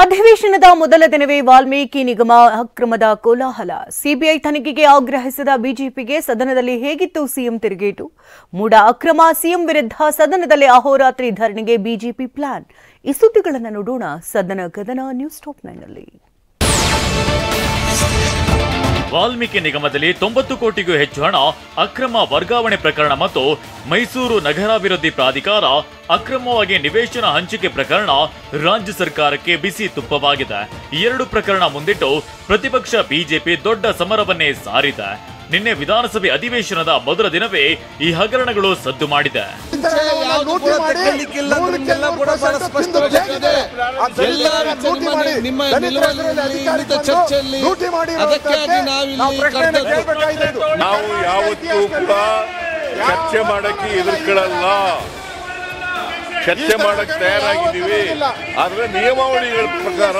ಅಧಿವೇಶನದ ಮೊದಲ ದಿನವೇ ವಾಲ್ಮೀಕಿ ನಿಗಮ ಅಕ್ರಮದ ಕೋಲಾಹಲ. ಸಿಬಿಐ ತನಿಖೆಗೆ ಆಗ್ರಹಿಸಿದ ಬಿಜೆಪಿಗೆ ಸದನದಲ್ಲಿ ಹೇಗಿತ್ತು ಸಿಎಂ ತಿರುಗೇಟು? ಮೂಡ ಅಕ್ರಮ ಸಿಎಂ ವಿರುದ್ಧ ಸದನದಲ್ಲಿ ಅಹೋರಾತ್ರಿ ಧರಣಿಗೆ ಬಿಜೆಪಿ ಪ್ಲಾನ್. ಈ ಸುದ್ದಿಗಳನ್ನು ನೋಡೋಣ ಸದನ ಕದನ ನ್ಯೂಸ್ ಟಾಪ್ 9 ನಲ್ಲಿ. ವಾಲ್ಮೀಕಿ ನಿಗಮದಲ್ಲಿ 90 ಕೋಟಿಗೂ ಹೆಚ್ಚು ಹಣ ಅಕ್ರಮ ವರ್ಗಾವಣೆ ಪ್ರಕರಣ ಮತ್ತು ಮೈಸೂರು ನಗರಾಭಿವೃದ್ಧಿ ಪ್ರಾಧಿಕಾರ ಅಕ್ರಮವಾಗಿ ನಿವೇಶನ ಹಂಚಿಕೆ ಪ್ರಕರಣ ರಾಜ್ಯ ಸರ್ಕಾರಕ್ಕೆ ಬಿಸಿ ತುಪ್ಪವಾಗಿದೆ. ಈ ಎರಡು ಪ್ರಕರಣ ಮುಂದಿಟ್ಟು ಪ್ರತಿಪಕ್ಷ ಬಿಜೆಪಿ ದೊಡ್ಡ ಸಮರವನ್ನೇ ಸಾರಿದೆ. ನಿನ್ನೆ ವಿಧಾನಸಭೆ ಅಧಿವೇಶನದ ಮೊದಲ ದಿನವೇ ಈ ಹಗರಣಗಳು ಸದ್ದು ಮಾಡಿದೆ. ನಾವು ಯಾವತ್ತೂ ಕೂಡ ಚರ್ಚೆ ಮಾಡಕ್ಕೆ ಎದುರುಕೊಳ್ಳಲ್ಲ, ಚರ್ಚೆ ಮಾಡಕ್ಕೆ ತಯಾರಾಗಿದ್ದೀವಿ. ಆದ್ರೆ ನಿಯಮಾವಳಿಗಳ ಪ್ರಕಾರ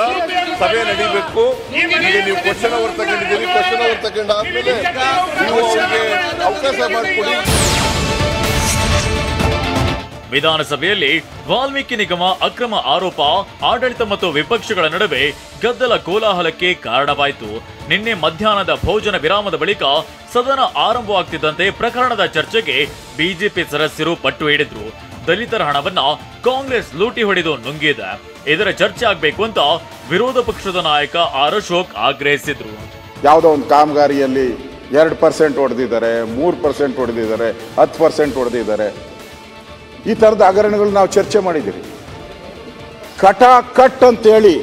ಸಭೆ ನಡೀಬೇಕು. ಈಗ ನೀವು ಕ್ವಶನ್ ಅವರ್ ತಗೊಂಡಿದ್ದೀರಿ, ಕ್ವಶನ್ ಅವರ್ ತಗೊಂಡಾದ್ಮೇಲೆ ನೀವು ಅವರಿಗೆ ಅವಕಾಶ ಮಾಡಿಕೊಡಿ. ವಿಧಾನಸಭೆಯಲ್ಲಿ ವಾಲ್ಮೀಕಿ ನಿಗಮ ಅಕ್ರಮ ಆರೋಪ ಆಡಳಿತ ಮತ್ತು ವಿಪಕ್ಷಗಳ ನಡುವೆ ಗದ್ದಲ ಕೋಲಾಹಲಕ್ಕೆ ಕಾರಣವಾಯಿತು. ನಿನ್ನೆ ಮಧ್ಯಾಹ್ನದ ಭೋಜನ ವಿರಾಮದ ಬಳಿಕ ಸದನ ಆರಂಭವಾಗ್ತಿದ್ದಂತೆ ಪ್ರಕರಣದ ಚರ್ಚೆಗೆ ಬಿಜೆಪಿ ಸದಸ್ಯರು ಪಟ್ಟು ಹಿಡಿದ್ರು. ದಲಿತರ ಹಣವನ್ನ ಕಾಂಗ್ರೆಸ್ ಲೂಟಿ ಹೊಡೆದು ನುಂಗಿದೆ. ಇದರ ಚರ್ಚೆ ಆಗ್ಬೇಕು ಅಂತ ವಿರೋಧ ಪಕ್ಷದ ನಾಯಕ ಆರ್ ಅಶೋಕ್ ಆಗ್ರಹಿಸಿದ್ರು. ಯಾವುದೋ ಒಂದು ಕಾಮಗಾರಿಯಲ್ಲಿ 2% ಹೊಡೆದಿದ್ದಾರೆ, 3% ಹೊಡೆದಿದ್ದಾರೆ, 10% ಹೊಡೆದಿದ್ದಾರೆ. ಈ ಥರದ ಹಗರಣಗಳು ನಾವು ಚರ್ಚೆ ಮಾಡಿದ್ದೀರಿ. ಕಟ್ ಅಂತೇಳಿ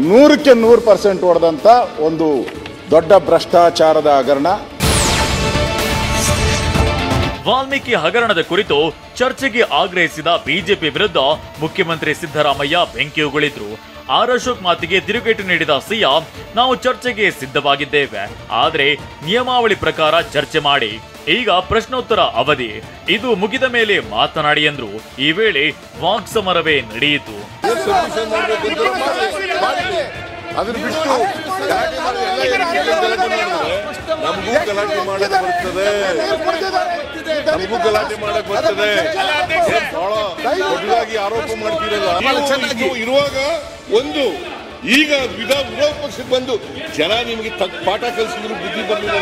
100ಕ್ಕೆ 100% ಹೊಡೆದಂಥ ಒಂದು ದೊಡ್ಡ ಭ್ರಷ್ಟಾಚಾರದ ಹಗರಣ. ವಾಲ್ಮೀಕಿ ಹಗರಣದ ಕುರಿತು ಚರ್ಚೆಗೆ ಆಗ್ರಹಿಸಿದ ಬಿಜೆಪಿ ವಿರುದ್ಧ ಮುಖ್ಯಮಂತ್ರಿ ಸಿದ್ದರಾಮಯ್ಯ ಬೆಂಕಿ ಉಗುಳಿದ್ರು. ಆರ್ ಅಶೋಕ್ ಮಾತಿಗೆ ತಿರುಗೇಟು ನೀಡಿದ ಸಿಎಂ, ನಾವು ಚರ್ಚೆಗೆ ಸಿದ್ಧವಾಗಿದ್ದೇವೆ, ಆದರೆ ನಿಯಮಾವಳಿ ಪ್ರಕಾರ ಚರ್ಚೆ ಮಾಡಿ. ಈಗ ಪ್ರಶ್ನೋತ್ತರ ಅವಧಿ, ಇದು ಮುಗಿದ ಮೇಲೆ ಮಾತನಾಡಿ ಎಂದ್ರು. ಈ ವೇಳೆ ವಾಕ್ಸಮರವೇ ನಡೆಯಿತು. ಅದನ್ನ ಬಿಟ್ಟು ನಮಗೂ ಗಲಾಟೆ ಮಾಡಕ್ ಬರ್ತದೆ, ನಮಗೂ ಗಲಾಟೆ ಮಾಡಕ್ ಬರ್ತದೆ. ಬಹಳ ದೊಡ್ಡದಾಗಿ ಆರೋಪ ಮಾಡ್ತಿರಲ್ಲ ಇರುವಾಗ ಒಂದು ಈಗ ವಿರೋಧ ಪಕ್ಷಕ್ಕೆ ಬಂದು ಜನ ನಿಮಗೆ ಪಾಠ ಕಲಿಸಿದ್ರು ಬುದ್ಧಿ ಬರಲಿಲ್ಲ.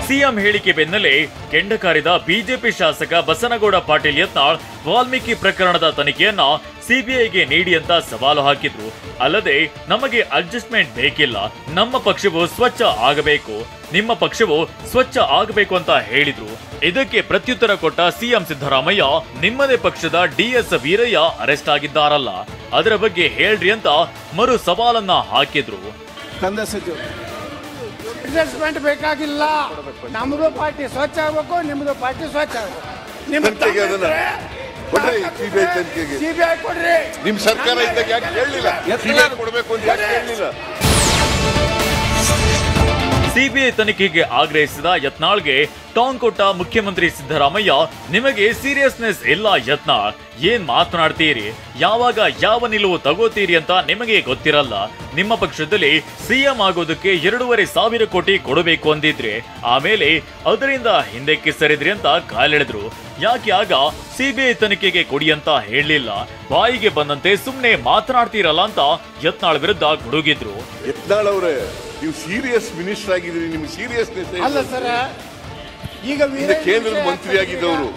ಸಿಎಂ ಹೇಳಿಕೆ ಬೆನ್ನಲ್ಲೇ ಕೆಂಡ ಕಾರಿದ ಬಿಜೆಪಿ ಶಾಸಕ ಬಸನಗೌಡ ಪಾಟೀಲ್ ಯತ್ನಾಳ್ ವಾಲ್ಮೀಕಿ ಪ್ರಕರಣದ ತನಿಖೆಯನ್ನ ಸಿಬಿಐಗೆ ನೀಡಿ ಅಂತ ಸವಾಲು ಹಾಕಿದ್ರು. ಅಲ್ಲದೆ ನಮಗೆ ಅಡ್ಜಸ್ಟ್ಮೆಂಟ್ ಬೇಕಿಲ್ಲ, ನಮ್ಮ ಪಕ್ಷವು ಸ್ವಚ್ಛ ಆಗಬೇಕು, ನಿಮ್ಮ ಪಕ್ಷವು ಸ್ವಚ್ಛ ಆಗಬೇಕು ಅಂತ ಹೇಳಿದ್ರು. ಇದಕ್ಕೆ ಪ್ರತ್ಯುತ್ತರ ಕೊಟ್ಟ ಸಿಎಂ ಸಿದ್ದರಾಮಯ್ಯ, ನಿಮ್ಮದೇ ಪಕ್ಷದ ಡಿಎಸ್ ವೀರಯ್ಯ ಅರೆಸ್ಟ್ ಆಗಿದ್ದಾರಲ್ಲ, ಅದರ ಬಗ್ಗೆ ಹೇಳ್ರಿ ಅಂತ ಮರು ಸವಾಲನ್ನ ಹಾಕಿದ್ರು. ಅಡ್ಜಸ್ಟ್ಮೆಂಟ್ ಬೇಕಾಗಿಲ್ಲ, ನಮ್ಮದು ಪಾರ್ಟಿ ಸ್ವಚ್ಛ ಆಗಬೇಕು, ನಿಮ್ಮದು ಪಾರ್ಟಿ ಸ್ವಚ್ಛ ಆಗಬೇಕು. ಸಿಬಿಐ ಕೊಡ್ರಿ. ನಿಮ್ ಸರ್ಕಾರ ಇದ್ದಾಗ ಯಾಕೆ ಹೇಳಲಿಲ್ಲ ಸಿಬಿಐ ಕೊಡಬೇಕು ಅಂತ ಯಾಕೆ ಹೇಳಲಿಲ್ಲ? ಸಿಬಿಐ ತನಿಖೆಗೆ ಆಗ್ರಹಿಸಿದ ಯತ್ನಾಳ್ಗೆ ಟಾಂಗ್ ಕೊಟ್ಟ ಮುಖ್ಯಮಂತ್ರಿ ಸಿದ್ದರಾಮಯ್ಯ, ನಿಮಗೆ ಸೀರಿಯಸ್ನೆಸ್ ಇಲ್ಲ ಯತ್ನಾಳ್, ಏನ್ ಮಾತನಾಡ್ತೀರಿ, ಯಾವಾಗ ಯಾವ ನಿಲುವು ತಗೋತೀರಿ ಅಂತ ನಿಮಗೆ ಗೊತ್ತಿರಲ್ಲ. ನಿಮ್ಮ ಪಕ್ಷದಲ್ಲಿ ಸಿಎಂ ಆಗೋದಕ್ಕೆ 2,500 ಕೋಟಿ ಕೊಡಬೇಕು ಅಂದಿದ್ರೆ, ಆಮೇಲೆ ಅದರಿಂದ ಹಿಂದಕ್ಕೆ ಸರಿದ್ರಿ ಅಂತ ಕಾಲೆಳೆದ್ರು. ಯಾಕೆ ಆಗ ಸಿಬಿಐ ತನಿಖೆಗೆ ಕೊಡಿ ಅಂತ ಹೇಳಲಿಲ್ಲ? ಬಾಯಿಗೆ ಬಂದಂತೆ ಸುಮ್ನೆ ಮಾತನಾಡ್ತೀರಲ್ಲ ಅಂತ ಯತ್ನಾಳ್ ವಿರುದ್ಧ ಗುಡುಗಿದ್ರು. ಯತ್ನಾಳ್ ಅವರೇ, ನೀವು ಸೀರಿಯಸ್ ಮಿನಿಸ್ಟರ್ ಆಗಿದ್ದೀರಿ, ನಿಮ್ಗೆ ಸೀರಿಯಸ್ನೆಸ್ ಅಲ್ಲ ಸರ್. ಈಗ ಕೇಂದ್ರದ ಮಂತ್ರಿ ಆಗಿದ್ದವರು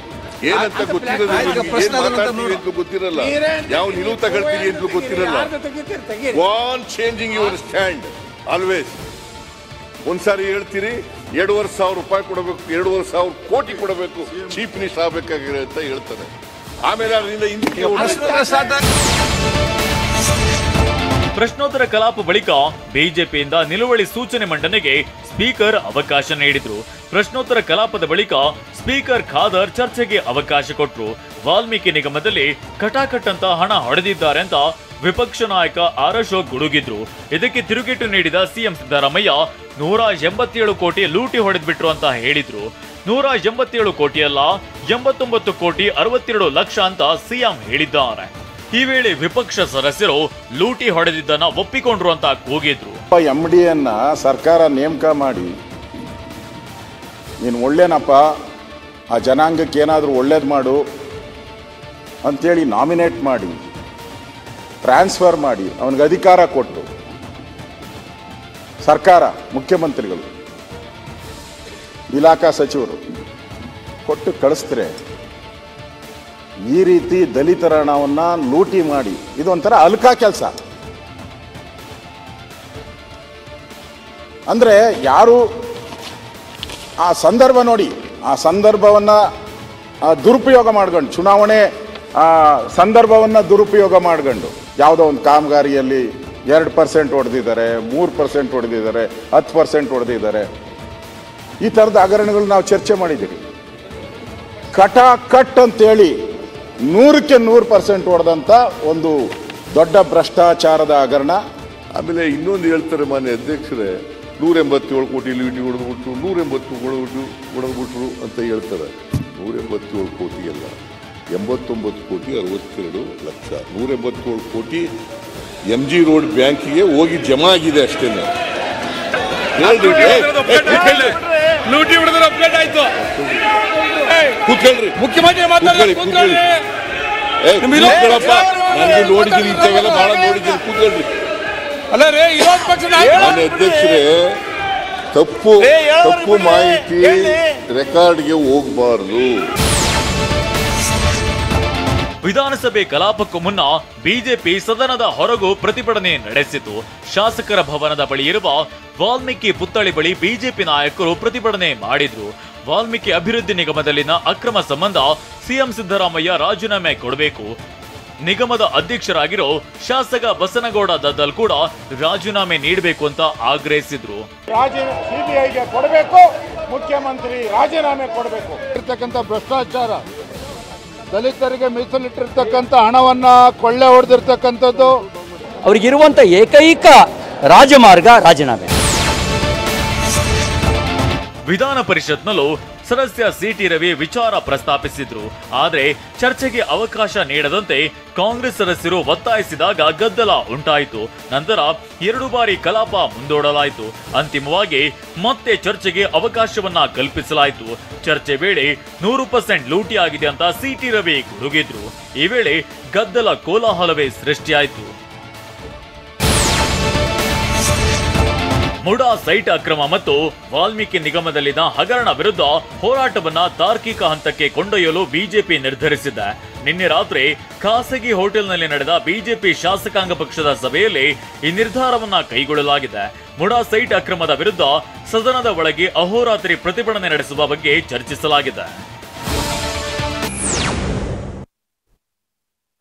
ಏನಂತ ಗೊತ್ತಿರಲ್ಲ, ಏನ್ ಮಾತಾಡ್ತೀವಿ ಅಂತ ಗೊತ್ತಿರಲ್ಲ, ಯಾವ ನಿಲುವು ತಗೊಳ್ತೀವಿ ಅಂತ ಗೊತ್ತಿರಲ್ಲ. Won changing your stand always. ಒಂದ್ಸಾರಿ ಹೇಳ್ತೀರಿ 2,500 ರೂಪಾಯಿ ಕೊಡಬೇಕು, 2,500 ಕೋಟಿ ಕೊಡಬೇಕು, ಚೀಫ್ ಮಿನಿಸ್ಟರ್ ಆಗ್ಬೇಕಾಗಿದೆ ಅಂತ ಹೇಳ್ತಾರೆ. ಆಮೇಲೆ ಅದರಿಂದ ಹಿಂದಕ್ಕೆ ಪ್ರಶ್ನೋತ್ತರ ಕಲಾಪ ಬಳಿಕ ಬಿಜೆಪಿಯಿಂದ ನಿಲುವಳಿ ಸೂಚನೆ ಮಂಡನೆಗೆ ಸ್ಪೀಕರ್ ಅವಕಾಶ ನೀಡಿದ್ರು. ಪ್ರಶ್ನೋತ್ತರ ಕಲಾಪದ ಬಳಿಕ ಸ್ಪೀಕರ್ ಖಾದರ್ ಚರ್ಚೆಗೆ ಅವಕಾಶ ಕೊಟ್ರು. ವಾಲ್ಮೀಕಿ ನಿಗಮದಲ್ಲಿ ಕಟಾಕಟ್ ಅಂತ ಹಣ ಹೊಡೆದಿದ್ದಾರೆ ಅಂತ ವಿಪಕ್ಷ ನಾಯಕ ಆರ್ ಅಶೋಕ್ ಗುಡುಗಿದ್ರು. ಇದಕ್ಕೆ ತಿರುಗೇಟು ನೀಡಿದ ಸಿಎಂ ಸಿದ್ದರಾಮಯ್ಯ, 187 ಕೋಟಿ ಲೂಟಿ ಹೊಡೆದ್ಬಿಟ್ರು ಅಂತ ಹೇಳಿದ್ರು. 187 ಕೋಟಿ ಅಲ್ಲ, 89 ಕೋಟಿ 62 ಲಕ್ಷ ಅಂತ ಸಿಎಂ ಹೇಳಿದ್ದಾರೆ. ಈ ವೇಳೆ ವಿಪಕ್ಷ ಸದಸ್ಯರು ಲೂಟಿ ಹೊಡೆದಿದ್ದನ್ನ ಒಪ್ಪಿಕೊಂಡ್ರು ಅಂತ ಕೂಗಿದ್ರು. MD ಸರ್ಕಾರ ನೇಮಕ ಮಾಡಿ, ನೀನು ಒಳ್ಳೇನಪ್ಪ, ಆ ಜನಾಂಗಕ್ಕೆ ಏನಾದರೂ ಒಳ್ಳೇದು ಮಾಡು ಅಂತೇಳಿ ನಾಮಿನೇಟ್ ಮಾಡಿ ಟ್ರಾನ್ಸ್ಫರ್ ಮಾಡಿ ಅವನಿಗೆ ಅಧಿಕಾರ ಕೊಟ್ಟು ಸರ್ಕಾರ, ಮುಖ್ಯಮಂತ್ರಿಗಳು, ಇಲಾಖಾ ಸಚಿವರು ಕೊಟ್ಟು ಕಳಿಸಿದ್ರೆ ಈ ರೀತಿ ದಲಿತರ ಹಣವನ್ನು ಲೂಟಿ ಮಾಡಿ ಇದೊಂಥರ ಅಲ್ಕಾ ಕೆಲಸ. ಅಂದರೆ ಯಾರು ಆ ಸಂದರ್ಭ ನೋಡಿ, ಆ ಸಂದರ್ಭವನ್ನು ದುರುಪಯೋಗ ಮಾಡ್ಕೊಂಡು, ಚುನಾವಣೆ ಸಂದರ್ಭವನ್ನು ದುರುಪಯೋಗ ಮಾಡ್ಕೊಂಡು ಯಾವುದೋ ಒಂದು ಕಾಮಗಾರಿಯಲ್ಲಿ 2% ಹೊಡೆದಿದ್ದಾರೆ, 3% ಹೊಡೆದಿದ್ದಾರೆ, 10% ಹೊಡೆದಿದ್ದಾರೆ. ಈ ಥರದ ಹಗರಣಗಳು ನಾವು ಚರ್ಚೆ ಮಾಡಿದ್ದೀವಿ. ಕಟ್ ಅಂತೇಳಿ 100ಕ್ಕೆ 100% ಹೊಡೆದಂಥ ಒಂದು ದೊಡ್ಡ ಭ್ರಷ್ಟಾಚಾರದ ಹಗರಣ. ಆಮೇಲೆ ಇನ್ನೊಂದು ಹೇಳ್ತಾರೆ ಮಾನ್ಯ ಅಧ್ಯಕ್ಷರೇ, 187 ಕೋಟಿ ಲೂಟಿ ಹೊಡೆದ್ಬಿಟ್ರು, 180 ಹೊಡೆದ್ಬಿಟ್ರು ಅಂತ ಹೇಳ್ತಾರೆ. 187 ಕೋಟಿ ಅಲ್ಲ, 89 ಕೋಟಿ 62 ಲಕ್ಷ. 187 ಕೋಟಿ MG ರೋಡ್ ಬ್ಯಾಂಕಿಗೆ ಹೋಗಿ ಜಮಾ ಆಗಿದೆ ಅಷ್ಟೇ. ಲೂಟಿ ಹೊಡೆದ್ರೆ ಅಪ್ಡೇಟ್ ಆಯ್ತು. ಕೂತ್ಕೊಳ್ರಿ, ಮುಖ್ಯಮಂತ್ರಿ ನಾನು ನೋಡಿದ್ದೀನಿ, ಇಂಥವೆಲ್ಲ ಬಹಳ ನೋಡಿದ್ದೀನಿ. ಕೂತ್ಕೊಳ್ರಿ. ಅಲ್ಲ ರೇ, ವಿರೋಧ ಪಕ್ಷ ಮಾನ್ಯ ಅಧ್ಯಕ್ಷರೇ, ತಪ್ಪು ಮಾಹಿತಿ ರೆಕಾರ್ಡ್ಗೆ ಹೋಗಬಾರದು. ವಿಧಾನಸಭೆ ಕಲಾಪಕ್ಕೂ ಮುನ್ನ ಬಿಜೆಪಿ ಸದನದ ಹೊರಗೂ ಪ್ರತಿಭಟನೆ ನಡೆಸಿತು. ಶಾಸಕರ ಭವನದ ಬಳಿ ಇರುವ ವಾಲ್ಮೀಕಿ ಪುತ್ಥಳಿ ಬಳಿ ಬಿಜೆಪಿ ನಾಯಕರು ಪ್ರತಿಭಟನೆ ಮಾಡಿದ್ರು. ವಾಲ್ಮೀಕಿ ಅಭಿವೃದ್ಧಿ ನಿಗಮದಲ್ಲಿನ ಅಕ್ರಮ ಸಂಬಂಧ ಸಿಎಂ ಸಿದ್ದರಾಮಯ್ಯ ರಾಜೀನಾಮೆ ಕೊಡಬೇಕು. ನಿಗಮದ ಅಧ್ಯಕ್ಷರಾಗಿರೋ ಶಾಸಕ ಬಸನಗೌಡ ದದ್ದಲ್ ಕೂಡ ರಾಜೀನಾಮೆ ನೀಡಬೇಕು ಅಂತ ಆಗ್ರಹಿಸಿದ್ರು. ಸಿಬಿಐಗೆ ಕೊಡಬೇಕು, ಮುಖ್ಯಮಂತ್ರಿ ರಾಜೀನಾಮೆ ಕೊಡಬೇಕು. ಇರ್ತಕ್ಕಂಥ ಭ್ರಷ್ಟಾಚಾರ, ದಲಿತರಿಗೆ ಮೀಸಲಿಟ್ಟಿರ್ತಕ್ಕಂಥ ಹಣವನ್ನ ಕೊಳ್ಳೆ ಹೊಡೆದಿರ್ತಕ್ಕಂಥದ್ದು, ಅವರಿಗಿರುವಂತ ಏಕೈಕ ರಾಜಮಾರ್ಗ ರಾಜೀನಾಮೆ. ವಿಧಾನ ಪರಿಷತ್ನಲ್ಲೂ ಸದಸ್ಯ ಸಿಟಿ ರವಿ ವಿಚಾರ ಪ್ರಸ್ತಾಪಿಸಿದ್ರು. ಆದರೆ ಚರ್ಚೆಗೆ ಅವಕಾಶ ನೀಡದಂತೆ ಕಾಂಗ್ರೆಸ್ ಸದಸ್ಯರು ಒತ್ತಾಯಿಸಿದಾಗ ಗದ್ದಲ ಉಂಟಾಯಿತು. ನಂತರ 2 ಬಾರಿ ಕಲಾಪ ಮುಂದೂಡಲಾಯಿತು. ಅಂತಿಮವಾಗಿ ಮತ್ತೆ ಚರ್ಚೆಗೆ ಅವಕಾಶವನ್ನ ಕಲ್ಪಿಸಲಾಯಿತು. ಚರ್ಚೆ ವೇಳೆ 100% ಲೂಟಿಯಾಗಿದೆ ಅಂತ ಸಿಟಿ ರವಿ ಗುಡುಗಿದ್ರು. ಈ ವೇಳೆ ಗದ್ದಲ ಕೋಲಾಹಲವೇ ಸೃಷ್ಟಿಯಾಯಿತು. ಮುಡಾ ಸೈಟ್ ಅಕ್ರಮ ಮತ್ತು ವಾಲ್ಮೀಕಿ ನಿಗಮದಲ್ಲಿನ ಹಗರಣ ವಿರುದ್ಧ ಹೋರಾಟವನ್ನ ತಾರ್ಕಿಕ ಹಂತಕ್ಕೆ ಕೊಂಡೊಯ್ಯಲು ಬಿಜೆಪಿ ನಿರ್ಧರಿಸಿದೆ. ನಿನ್ನೆ ರಾತ್ರಿ ಖಾಸಗಿ ಹೋಟೆಲ್ನಲ್ಲಿ ನಡೆದ ಬಿಜೆಪಿ ಶಾಸಕಾಂಗ ಪಕ್ಷದ ಸಭೆಯಲ್ಲಿ ಈ ನಿರ್ಧಾರವನ್ನ ಕೈಗೊಳ್ಳಲಾಗಿದೆ. ಮುಡಾ ಸೈಟ್ ಅಕ್ರಮದ ವಿರುದ್ಧ ಸದನದ ಒಳಗೆ ಅಹೋರಾತ್ರಿ ಪ್ರತಿಭಟನೆ ನಡೆಸುವ ಬಗ್ಗೆ ಚರ್ಚಿಸಲಾಗಿದೆ.